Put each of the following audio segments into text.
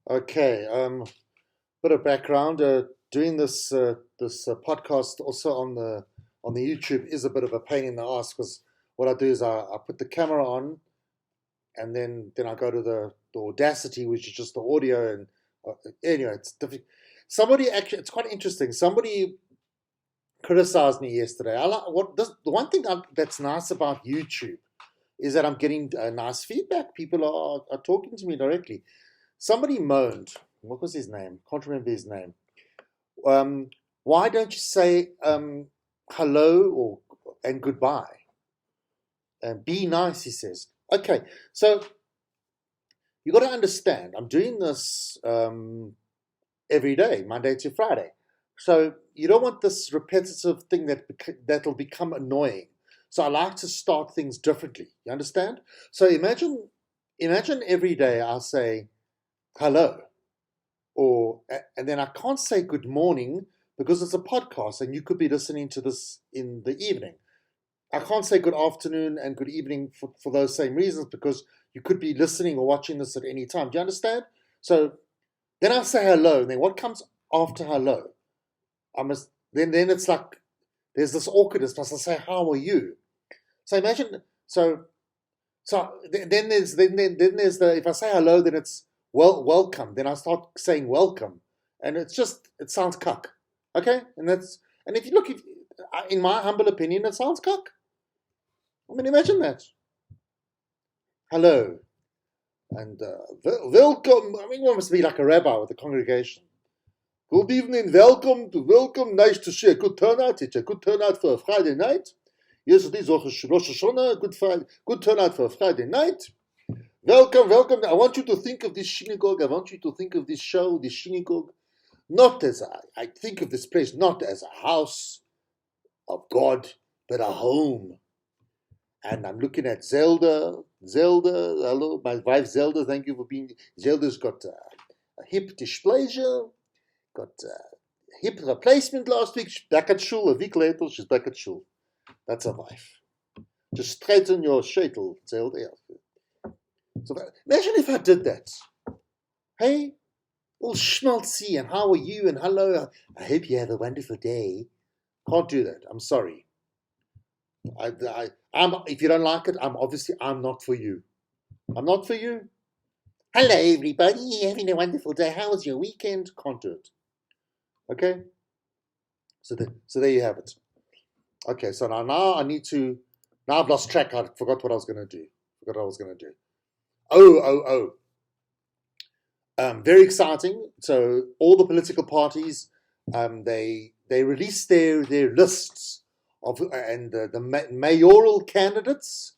Okay, bit of background. Doing this podcast also on the YouTube is a bit of a pain in the ass because what I do is I put the camera on and then I go to the Audacity, which is just the audio and anyway, it's difficult. Somebody actually, it's quite interesting. Somebody criticized me yesterday. The one thing that's nice about YouTube is that I'm getting nice feedback. People are talking to me directly. Somebody moaned. What was his name? Can't remember his name. Um, why don't you say hello or and goodbye? And be nice, he says. Okay, so you got to understand. I'm doing this every day, Monday to Friday. So you don't want this repetitive thing that'll become annoying. So I like to start things differently. You understand? So imagine every day I say hello or and then I can't say good morning because it's a podcast and you could be listening to this in the evening. I can't say good afternoon and good evening for those same reasons because you could be listening or watching this at any time. Do you understand? So then I say hello, and then what comes after hello? I must then it's like there's this awkwardness. I say, how are you? So imagine then there's the if I say hello, then it's welcome. Then I start saying welcome, and it sounds cuck, okay? And if you look, in my humble opinion, it sounds cuck. I mean, imagine that. Hello and welcome. I mean, one must be like a rabbi with the congregation. Good evening, welcome. Nice to see a good turnout. It's a good turnout for a Friday night. Yes, it is Rosh Hashanah. Good turnout for a Friday night. Welcome. I want you to think of this synagogue. I want you to think of this show, this synagogue, not as I think of this place not as a house of God, but a home. And I'm looking at Zelda. Hello, my wife Zelda. Thank you for being. Zelda's got a hip dysplasia, got a hip replacement last week. She's back at shul. A week later, she's back at shul. That's a wife. Just straighten your shaitel, Zelda. So imagine if I did that. Hey, all schmaltzy, and how are you? And hello. I hope you have a wonderful day. Can't do that. I'm sorry. I'm. If you don't like it, I'm not for you. I'm not for you. Hello, everybody. Having a wonderful day. How was your weekend? Can't do it. Okay. So there you have it. Okay. So now I need to. Now I've lost track. I forgot what I was going to do. Oh. Very exciting. So all the political parties, they released their lists of and the mayoral candidates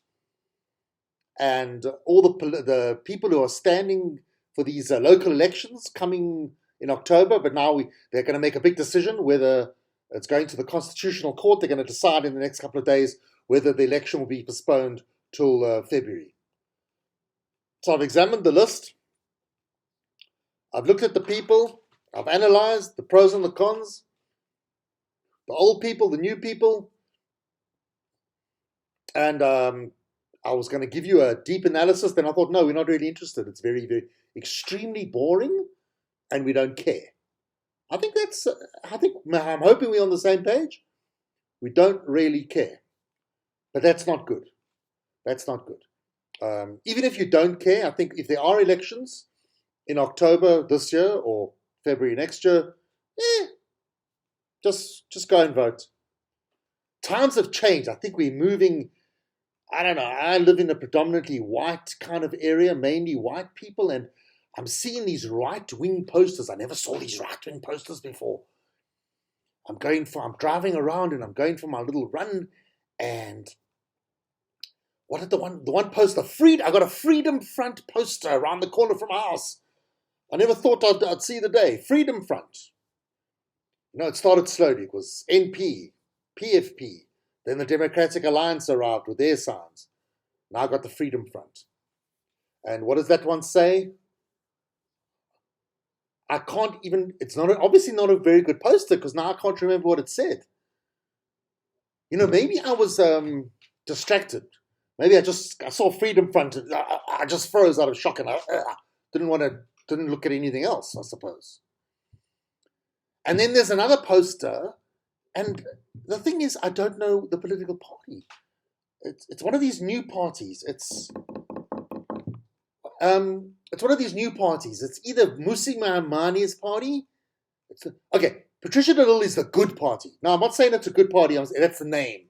and all the people who are standing for these local elections coming in October. But now they're going to make a big decision whether it's going to the Constitutional Court. They're going to decide in the next couple of days whether the election will be postponed till February. So I've examined the list. I've looked at the people. I've analyzed the pros and the cons, the old people, the new people, and I was going to give you a deep analysis. Then I thought, no, we're not really interested. It's very, very extremely boring, and we don't care. I'm hoping we're on the same page. We don't really care, but that's not good. Even if you don't care, I think if there are elections in October this year or February next year, just go and vote. Times have changed. I think we're moving. I don't know. I live in a predominantly white kind of area, mainly white people, and I'm seeing these right-wing posters. I never saw these right-wing posters before. I'm driving around and I'm going for my little run, and what did the one poster? I got a Freedom Front poster around the corner from my house. I never thought I'd see the day. Freedom Front. It started slowly. It was NP, PFP. Then the Democratic Alliance arrived with their signs. Now I got the Freedom Front. And what does that one say? I can't even, it's obviously not a very good poster because now I can't remember what it said. Maybe I was distracted. Maybe I saw Freedom Front. I just froze out of shock and I didn't want to didn't look at anything else, I suppose. And then there's another poster, and the thing is, I don't know the political party. It's one of these new parties. It's one of these new parties. It's either Musi Maimani's party. Okay, Patricia de Lille is the good party. Now, I'm not saying it's a good party. That's the name.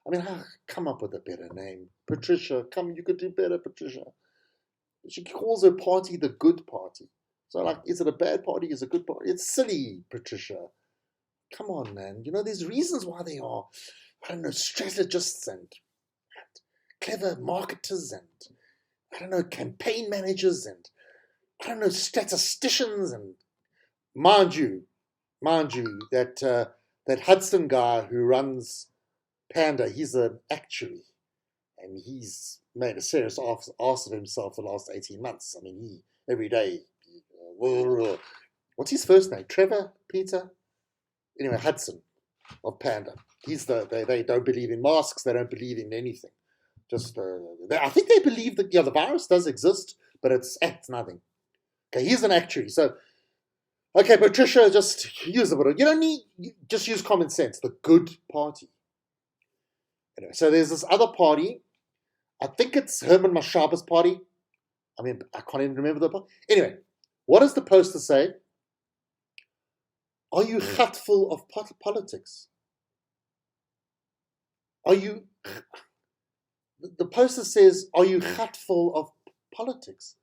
I mean, come up with a better name. Patricia, you could do better, Patricia. She calls her party the good party. So, like, is it a bad party? Is it a good party? It's silly, Patricia. Come on, man. There's reasons why they are, I don't know, strategists and clever marketers and, I don't know, campaign managers and, I don't know, statisticians and, mind you, that Hudson guy who runs Panda, he's an actuary, and he's made a serious ass of himself the last 18 months. I mean, every day, what's his first name? Trevor? Peter? Anyway, Hudson of Panda. They don't believe in masks, they don't believe in anything. I think they believe that, the virus does exist, but it's nothing. Okay, he's an actuary, so okay, Patricia, just use a bit of, just use common sense. The good party. Anyway, so there's this other party. I think it's Herman Mashaba's party. I mean, I can't even remember the party. Anyway, what does the poster say? Are you full of politics? Are you... The poster says, are you full of politics?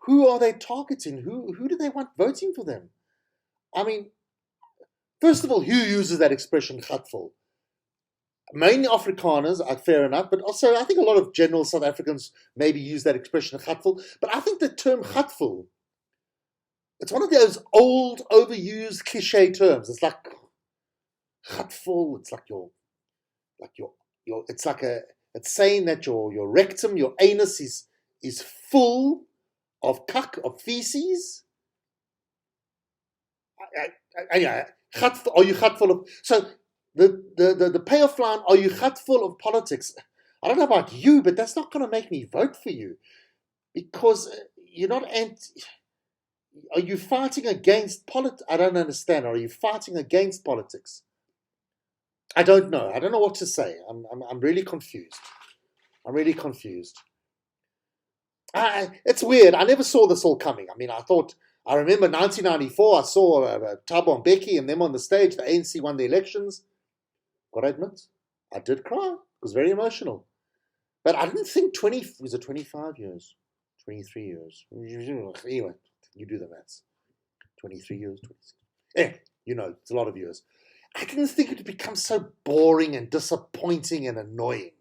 Who are they targeting? Who do they want voting for them? I mean, first of all, who uses that expression, full? Mainly Afrikaners, fair enough, but also I think a lot of general South Africans maybe use that expression, full. But I think the term full, it's one of those old, overused cliche terms. It's like full. It's like it's saying that your rectum, your anus is full of cuck, of feces. Are you full of... So the payoff line, are you full of politics? I don't know about you, but that's not going to make me vote for you, because you're not are you fighting against politics? I don't understand. Are you fighting against politics? I don't know. I don't know what to say. I'm really confused. It's weird. I never saw this all coming. I mean, I remember 1994, I saw Thabo Mbeki and them on the stage. The ANC won the elections. Gotta admit, I did cry. It was very emotional. But I didn't think 25 years? 23 years. Anyway, you do the maths. 23 years, 26. It's a lot of years. I didn't think it would become so boring and disappointing and annoying.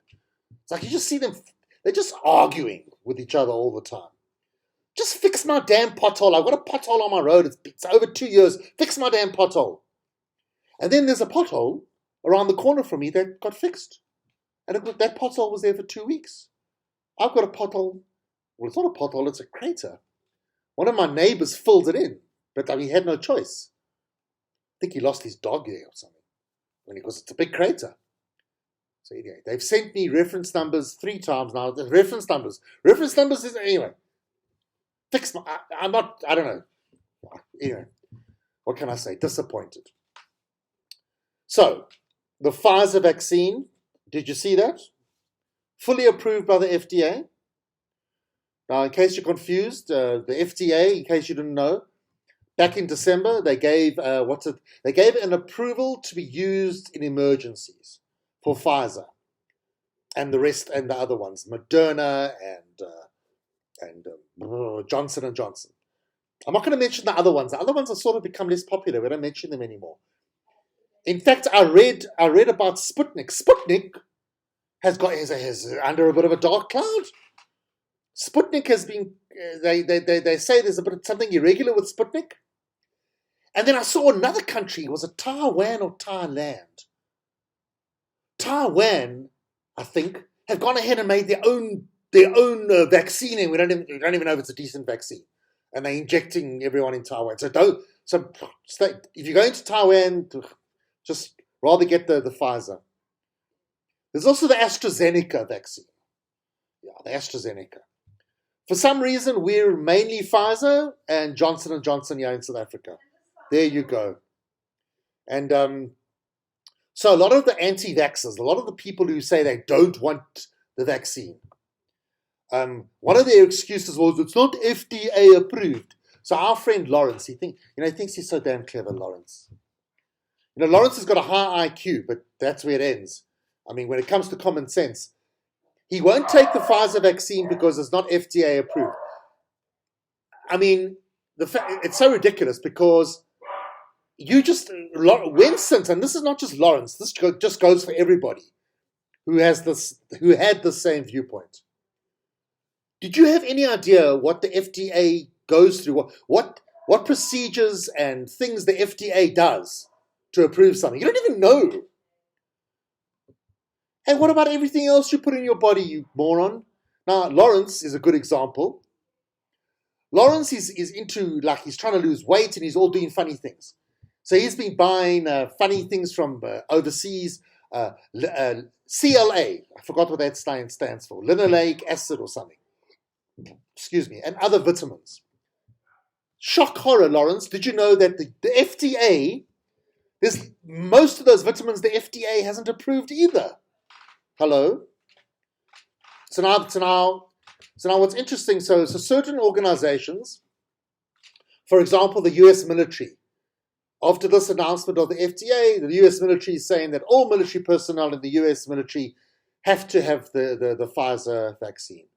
It's like you just see them, they're just arguing with each other all the time. Just fix my damn pothole. I've got a pothole on my road. It's over 2 years. Fix my damn pothole. And then there's a pothole around the corner from me that got fixed. And that pothole was there for 2 weeks. I've got a pothole. Well, it's not a pothole, it's a crater. One of my neighbors filled it in, but he had no choice. I think he lost his dog there or something. Because it's a big crater. So anyway, they've sent me reference numbers 3 times now. The reference numbers is, anyway. I don't know. Anyway, what can I say? Disappointed. So, the Pfizer vaccine, did you see that? Fully approved by the FDA. Now, in case you're confused, the FDA, in case you didn't know, back in December, they gave They gave an approval to be used in emergencies for Pfizer and the rest and the other ones, Moderna and Johnson and Johnson. I'm not going to mention the other ones. The other ones have sort of become less popular. We don't mention them anymore. In fact, I read about Sputnik. Sputnik is under a bit of a dark cloud. Sputnik has been. They say there's a bit of something irregular with Sputnik. And then I saw another country. Was it Taiwan or Thailand? Taiwan, I think, have gone ahead and made their own vaccine, and we don't even know if it's a decent vaccine. And they're injecting everyone in Taiwan. So if you're going to Taiwan, just rather get the Pfizer. There's also the AstraZeneca vaccine. Yeah, the AstraZeneca. For some reason, we're mainly Pfizer and Johnson & Johnson here in South Africa. There you go. And so a lot of the anti-vaxxers, a lot of the people who say they don't want the vaccine, one of their excuses was it's not FDA approved. So our friend Lawrence, he thinks he's so damn clever, Lawrence. Lawrence has got a high IQ, but that's where it ends. I mean, when it comes to common sense, he won't take the Pfizer vaccine because it's not FDA approved. I mean, it's so ridiculous because Winston, and this is not just Lawrence, this just goes for everybody who had the same viewpoint. Did you have any idea what the FDA goes through? What procedures and things the FDA does to approve something? You don't even know. And what about everything else you put in your body, you moron? Now, Lawrence is a good example. Lawrence is into, he's trying to lose weight and he's all doing funny things. So he's been buying funny things from overseas. CLA, I forgot what that stands for. Linoleic acid or something. Excuse me. And other vitamins. Shock horror, Lawrence. Did you know that the FDA, most of those vitamins the FDA hasn't approved either? Hello? So now what's interesting, so certain organizations, for example, the US military, after this announcement of the FDA, the US military is saying that all military personnel in the US military have to have the Pfizer vaccine.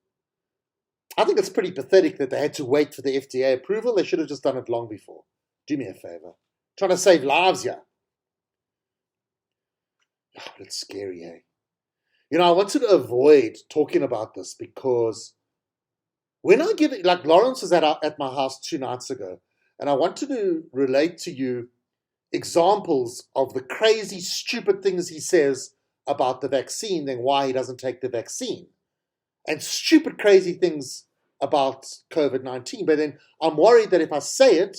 I think it's pretty pathetic that they had to wait for the FDA approval. They should have just done it long before. Do me a favor. Trying to save lives here. Oh, but it's scary, eh? I wanted to avoid talking about this because when I give it, Lawrence was at my house 2 nights ago, and I wanted to relate to you examples of the crazy, stupid things he says about the vaccine, then why he doesn't take the vaccine, and stupid, crazy things about COVID-19. But then I'm worried that if I say it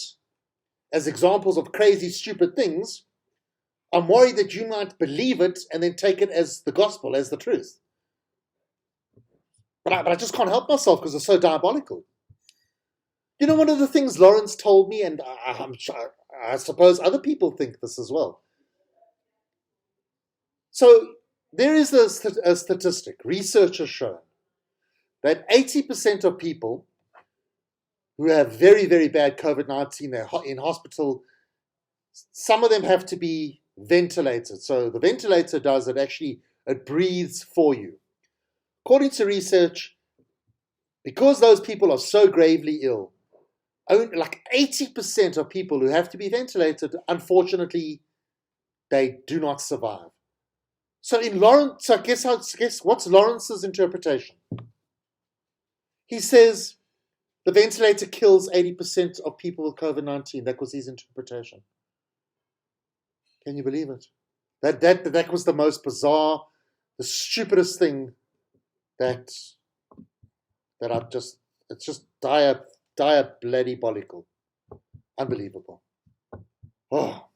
as examples of crazy, stupid things, I'm worried that you might believe it and then take it as the gospel, as the truth. But I just can't help myself because it's so diabolical. One of the things Lawrence told me, and I suppose other people think this as well. So there is a statistic, research has shown, that 80% of people who have very, very bad COVID-19, they're in hospital, some of them have to be ventilated. So the ventilator does it, it breathes for you. According to research, because those people are so gravely ill, only 80% of people who have to be ventilated, unfortunately, they do not survive. So guess what's Lawrence's interpretation? He says the ventilator kills 80% of people with COVID-19. That was his interpretation. Can you believe it? That was the most bizarre, the stupidest thing that it's just diabolical. Unbelievable. Oh.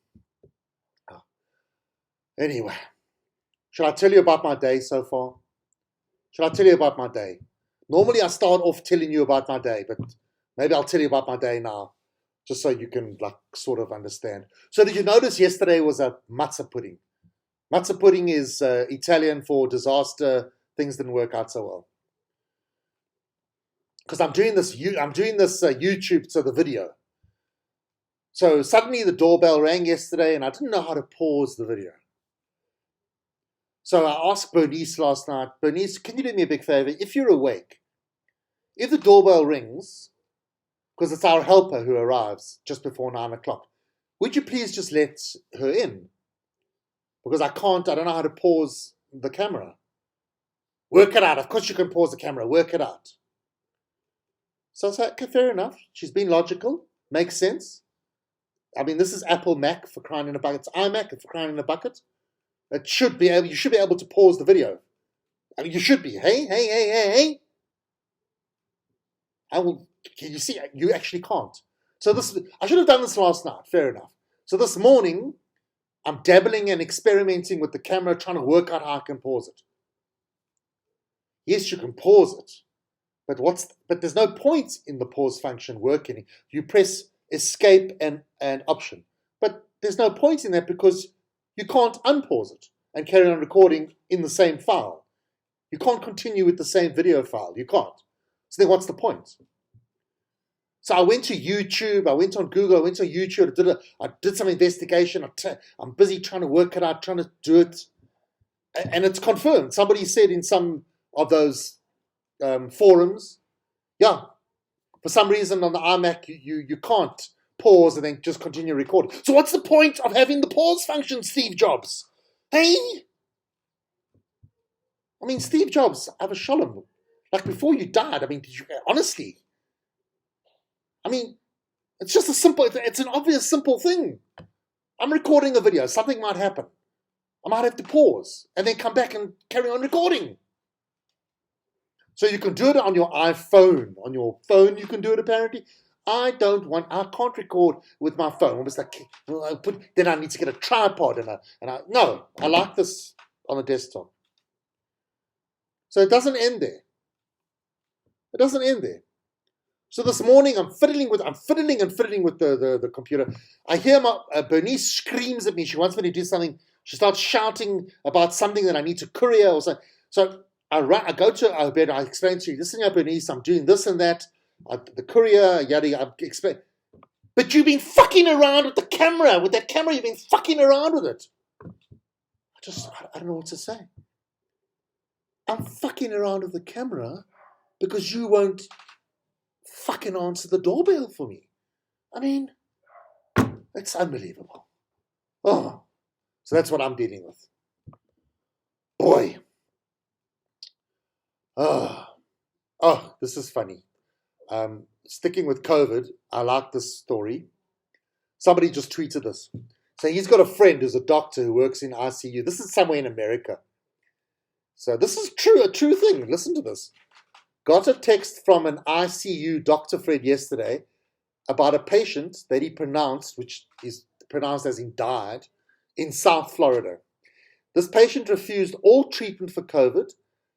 Anyway, shall I tell you about my day so far? Shall I tell you about my day? Normally I start off telling you about my day, but maybe I'll tell you about my day now, just so you can sort of understand. So did you notice yesterday was a matzah pudding? Matzah pudding is Italian for disaster. Things didn't work out so well. Because I'm doing this YouTube, so the video. So suddenly the doorbell rang yesterday, and I didn't know how to pause the video. So I asked Bernice last night, Bernice, can you do me a big favor? If you're awake, if the doorbell rings, because it's our helper who arrives just before 9 o'clock, would you please just let her in? Because I don't know how to pause the camera. Work it out. Of course you can pause the camera. Work it out. So I said, okay, fair enough. She's been logical. Makes sense. I mean, this is Apple Mac for crying in a bucket. It's iMac for crying in a bucket. You should be able to pause the video. I mean, you should be. Hey. Can you see? You actually can't. So I should have done this last night. Fair enough. So this morning, I'm dabbling and experimenting with the camera, trying to work out how I can pause it. Yes, you can pause it. But there's no point in the pause function working. You press escape and option. But there's no point in that because you can't unpause it and carry on recording in the same file. You can't continue with the same video file. You can't. So then what's the point? So I went to YouTube, I went on Google, I went on YouTube, I did some investigation. I'm busy trying to work it out, trying to do it. And it's confirmed. Somebody said in some of those forums, yeah, for some reason on the iMac, you can't pause and then just continue recording. So what's the point of having the pause function, Steve Jobs? Hey? I mean, Steve Jobs, I have a shalom. Like before you died, I mean, honestly, I mean, it's just it's an obvious simple thing. I'm recording a video, something might happen. I might have to pause and then come back and carry on recording. So you can do it on your iPhone. On your phone, you can do it apparently. I can't record with my phone. Almost like, then I need to get a tripod no, I like this on a desktop. So it doesn't end there. It doesn't end there. So this morning I'm fiddling with the computer. I hear Bernice screams at me. She wants me to do something. She starts shouting about something that I need to courier or something. So I go to her bed. I explain to you, listen, Bernice, I'm doing this and that. The courier, yada. I explain. But you've been fucking around with the camera. With that camera, you've been fucking around with it. I don't know what to say. I'm fucking around with the camera because you won't fucking answer the doorbell for me. I mean, it's unbelievable. Oh, so that's what I'm dealing with. Boy. Oh, this is funny. Sticking with COVID, I like this story. Somebody just tweeted this. So he's got a friend who's a doctor who works in ICU. This is somewhere in America. So this is a true thing. Listen to this. Got a text from an ICU doctor friend yesterday about a patient that he pronounced, which is pronounced as in died, in South Florida. This patient refused all treatment for COVID,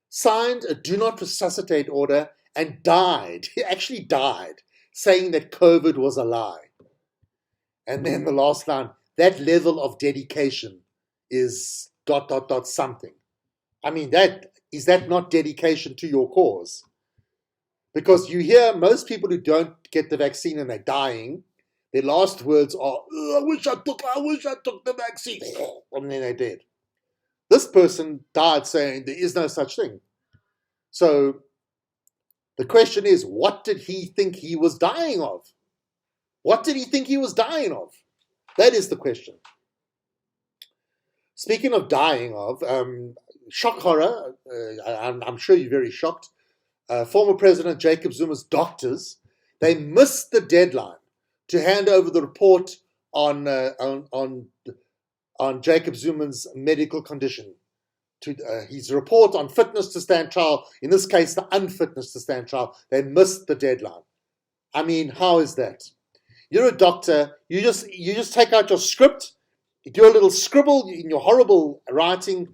signed a do not resuscitate order, and died. He actually died, saying that COVID was a lie. And then the last line, that level of dedication is ... something. I mean, is that not dedication to your cause? Because you hear most people who don't get the vaccine and they're dying, their last words are, I wish I took the vaccine. And then they're dead. This person died saying there is no such thing. So the question is, what did he think he was dying of? What did he think he was dying of? That is the question. Speaking of dying of, shock horror, I'm sure you're very shocked. Former President Jacob Zuma's doctors, they missed the deadline to hand over the report on Jacob Zuma's medical condition, to his report on fitness to stand trial, in this case the unfitness to stand trial. They missed the deadline. I mean, how is that? You're a doctor, you just take out your script, you do a little scribble in your horrible writing.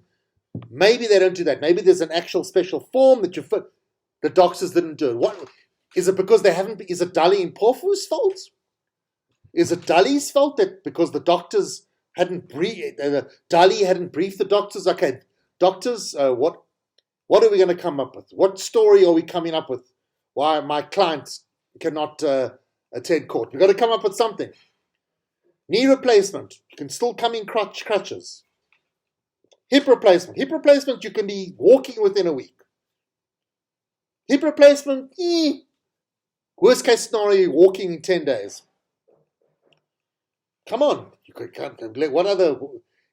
Maybe they don't do that. Maybe there's an actual special form that you fit. The doctors didn't do it. What is it? Because they haven't? Is it Dali and Porfu's fault? Is it Dali's fault that because the doctors hadn't briefed, Dali hadn't briefed the doctors? Okay, doctors, what are we going to come up with? What story are we coming up with? Why my client cannot attend court? We've got to come up with something. Knee replacement, you can still come in crutches. Hip replacement, you can be walking within a week. Hip replacement, worst case scenario, walking in 10 days. Come on, you could come. What other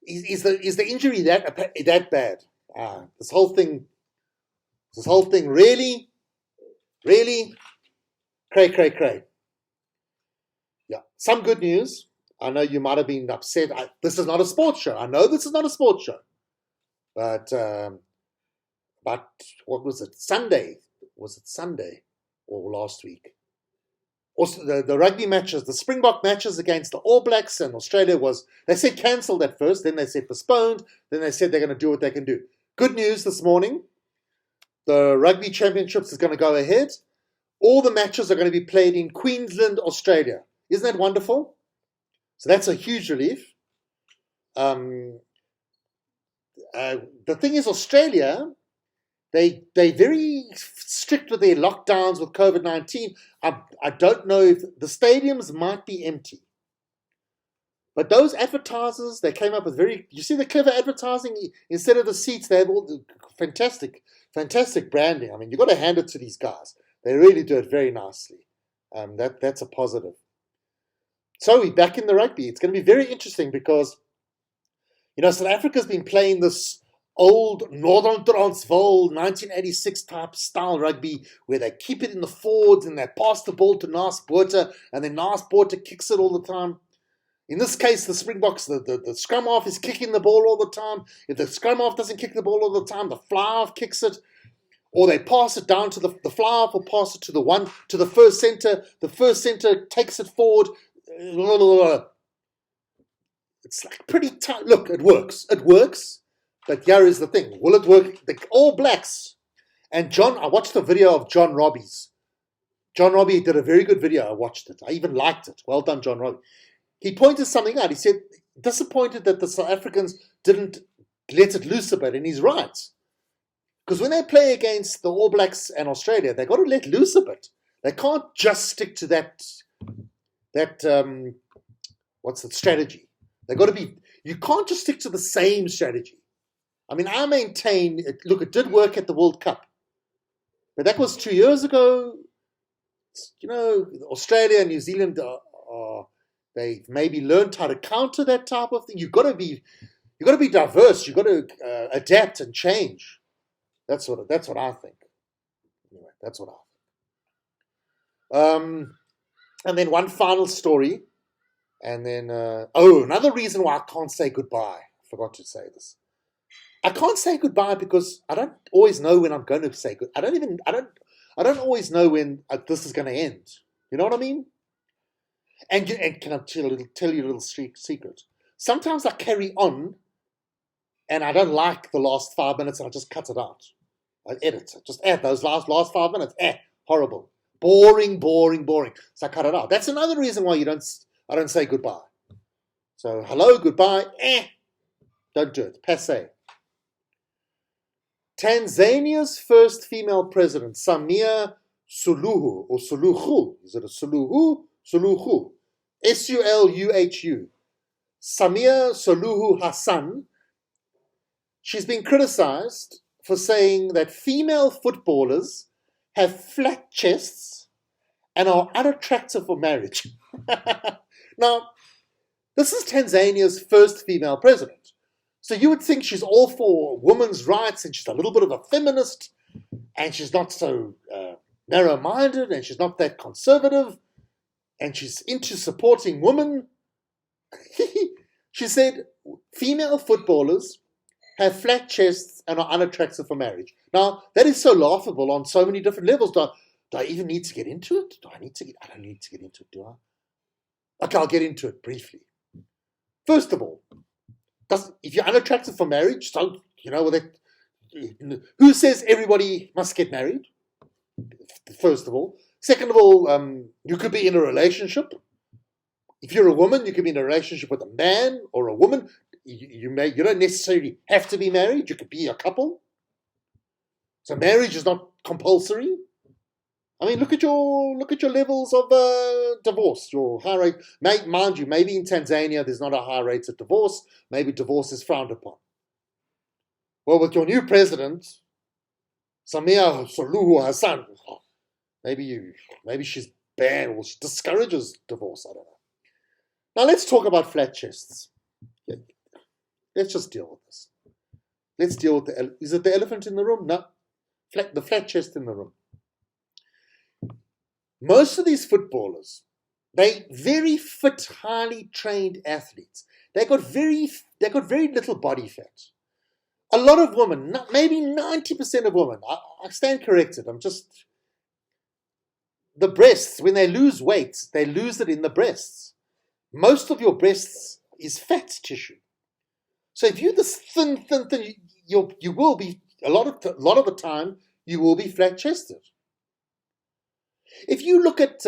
is the injury that bad? This whole thing really, cray. Yeah, some good news. I know you might have been upset. This is not a sports show. I know this is not a sports show, but what was it? Sunday. Was it Sunday or last week? Also, the rugby matches, the Springbok matches against the All Blacks and Australia they said cancelled at first, then they said postponed, then they said they're going to do what they can do. Good news this morning, the Rugby Championships is going to go ahead. All the matches are going to be played in Queensland, Australia. Isn't that wonderful? So that's a huge relief. The thing is, Australia, they're very strict with their lockdowns with COVID-19. I don't know if the stadiums might be empty. But those advertisers, they came up with you see the clever advertising? Instead of the seats, they have all the fantastic branding. I mean, you've got to hand it to these guys. They really do it very nicely. That's a positive. So we're back in the rugby. It's going to be very interesting because, South Africa's been playing this old Northern Transvaal 1986 type style rugby where they keep it in the forwards and they pass the ball to Naas Botha and then Naas Botha kicks it all the time. In this case, the Springboks, the scrum half is kicking the ball all the time. If the scrum half doesn't kick the ball all the time, the fly half kicks it. Or they pass it down to the fly half, or pass it to the first centre. The first centre takes it forward. It's like pretty tight. Look, it works. It works. But here is the thing. Will it work? The All Blacks. And I watched a video of John Robbie's. John Robbie did a very good video. I watched it. I even liked it. Well done, John Robbie. He pointed something out. He said, disappointed that the South Africans didn't let it loose a bit. And he's right. Because when they play against the All Blacks and Australia, they've got to let loose a bit. They can't just stick to that what's the strategy? They've got to be, you can't just stick to the same strategy. I mean, I maintain, look, it did work at the World Cup. But that was 2 years ago. Australia and New Zealand they've maybe learned how to counter that type of thing. You've got to be diverse. You've got to adapt and change. That's what I think. Anyway, that's what I think. And then one final story, and then another reason why I can't say goodbye. I forgot to say this. I can't say goodbye because I don't always know when I'm going to say good. I don't always know when this is going to end. You know what I mean? And can I tell you a little secret? Sometimes I carry on, and I don't like the last 5 minutes, and I just cut it out. I edit it. Just add those last 5 minutes. Horrible, boring. So I cut it out. That's another reason why I don't say goodbye. So hello, goodbye. Don't do it. Passé. Tanzania's first female president, Samia Suluhu, or Suluhu. Is it a Suluhu? Suluhu. Suluhu. Samia Suluhu Hassan. She's been criticized for saying that female footballers have flat chests and are unattractive for marriage. Now, this is Tanzania's first female president. So you would think she's all for women's rights and she's a little bit of a feminist and she's not so narrow-minded and she's not that conservative and she's into supporting women. She said female footballers have flat chests and are unattractive for marriage. Now, that is so laughable on so many different levels. Do I even need to get into it? I don't need to get into it, do I? Okay, I'll get into it briefly. First of all, if you're unattractive for marriage, so, who says everybody must get married? First of all. Second of all, you could be in a relationship. If you're a woman, you could be in a relationship with a man or a woman. You don't necessarily have to be married. You could be a couple. So marriage is not compulsory. I mean, look at your levels of divorce. Your high rate, mind you, maybe in Tanzania there's not a high rate of divorce. Maybe divorce is frowned upon. Well, with your new president, Samia Suluhu Hassan, maybe she's banned or she discourages divorce. I don't know. Now let's talk about flat chests. Yeah. Let's just deal with this. Let's deal with is it the elephant in the room? No. The flat chest in the room. Most of these footballers, they very fit, highly trained athletes. They got very little body fat. A lot of women, maybe 90% of women, I stand corrected. The breasts, when they lose weight, they lose it in the breasts. Most of your breasts is fat tissue. So if you're this thin, you will be, a lot of the time, you will be flat-chested. If you look at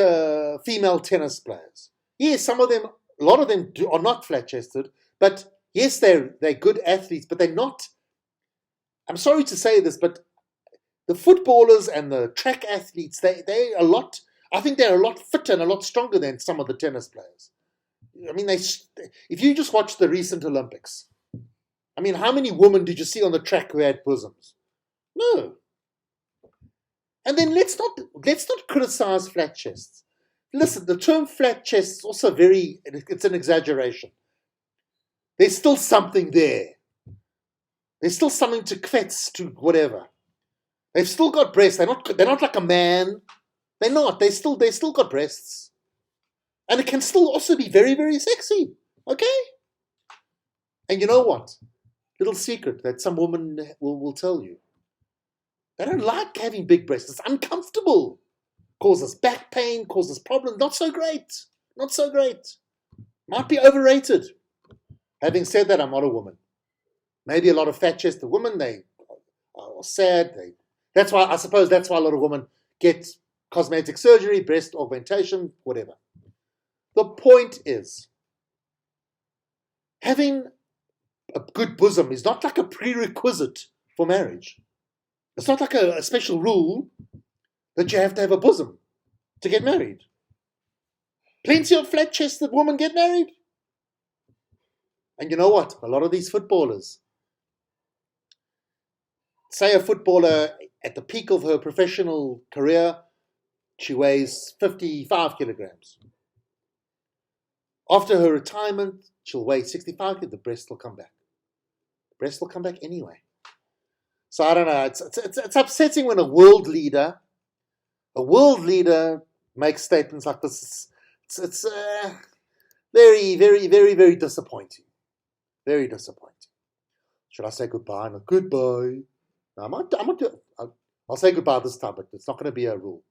female tennis players, yes, a lot of them are not flat-chested, but yes, they're good athletes, but they're not. I'm sorry to say this, but the footballers and the track athletes, they're a lot. I think they're a lot fitter and a lot stronger than some of the tennis players. I mean, if you just watch the recent Olympics, I mean, how many women did you see on the track who had bosoms? No. And then let's not criticize flat chests. Listen, the term flat chest is also it's an exaggeration. There's still something there. There's still something to kvets, to whatever. They've still got breasts. They're not like a man. They're not. They still got breasts. And it can still also be very, very sexy. Okay? And you know what? Little secret that some women will tell you. They don't like having big breasts. It's uncomfortable. Causes back pain, causes problems. Not so great. Not so great. Might be overrated. Having said that, I'm not a woman. Maybe a lot of fat-chested women, they are sad. That's why a lot of women get cosmetic surgery, breast augmentation, whatever. The point is, having a good bosom is not like a prerequisite for marriage. It's not like a special rule that you have to have a bosom to get married. Plenty of flat-chested women get married. And you know what? A lot of these footballers, say a footballer at the peak of her professional career, she weighs 55 kilograms. After her retirement, she'll weigh 65 kilograms. The breast will come back. The breast will come back anyway. So I don't know. It's upsetting when a world leader makes statements like this. It's very, very, very, very disappointing. Very disappointing. Should I say goodbye? No, goodbye. No, I'll say goodbye this time, but it's not going to be a rule.